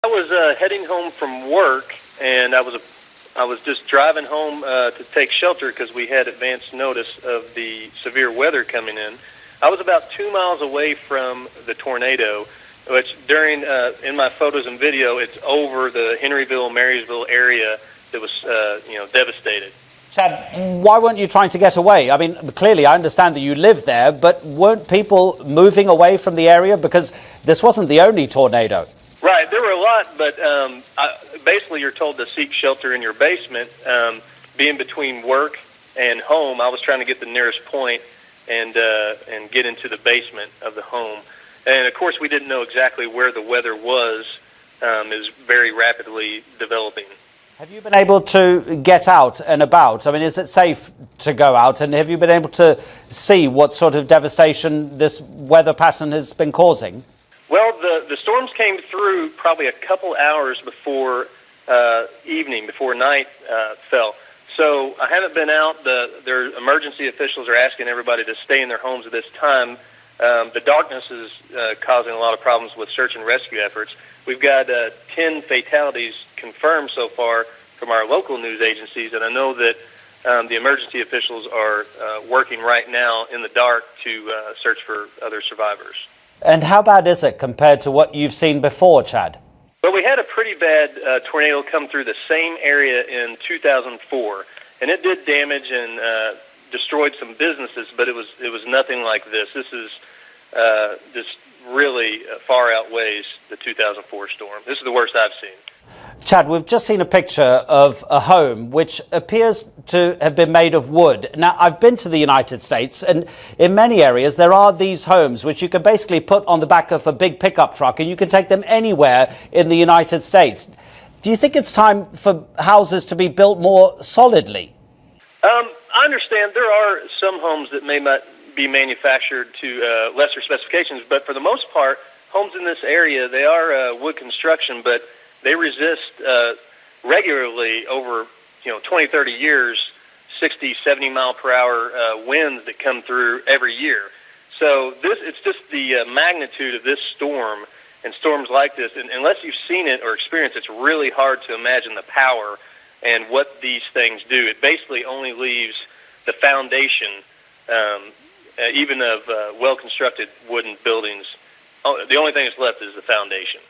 I was heading home from work, and I was just driving home to take shelter because we had advance notice of the severe weather coming in. I was about 2 miles away from the tornado, which during in my photos and video, it's over the Henryville, Marysville area that was devastated. Chad, why weren't you trying to get away? I mean, clearly I understand that you live there, but weren't people moving away from the area? Because this wasn't the only tornado. Right, there were a lot, but basically you're told to seek shelter in your basement. Being between work and home, I was trying to get the nearest point and get into the basement of the home. And of course we didn't know exactly where the weather was. It was very rapidly developing. Have you been able to get out and about? I mean, is it safe to go out? And have you been able to see what sort of devastation this weather pattern has been causing? Well, the storms came through probably a couple hours before evening, before night fell. So I haven't been out. Their emergency officials are asking everybody to stay in their homes at this time. The darkness is causing a lot of problems with search and rescue efforts. We've got 10 fatalities confirmed so far from our local news agencies, and I know that the emergency officials are working right now in the dark to search for other survivors. And how bad is it compared to what you've seen before, Chad? Well, we had a pretty bad tornado come through the same area in 2004, and it did damage and destroyed some businesses, but it was nothing like this. This is just really far outweighs the 2004 storm. This is the worst I've seen. Chad, we've just seen a picture of a home which appears to have been made of wood. Now, I've been to the United States, and in many areas there are these homes which you can basically put on the back of a big pickup truck and you can take them anywhere in the United States. Do you think it's time for houses to be built more solidly? I understand there are some homes that may not be manufactured to lesser specifications, but for the most part, homes in this area, they are wood construction, but they resist regularly over 20, 30 years, 60, 70 mile per hour winds that come through every year. So it's just the magnitude of this storm and storms like this, and unless you've seen it or experienced it, it's really hard to imagine the power and what these things do. It basically only leaves the foundation, even of well-constructed wooden buildings. The only thing that's left is the foundation.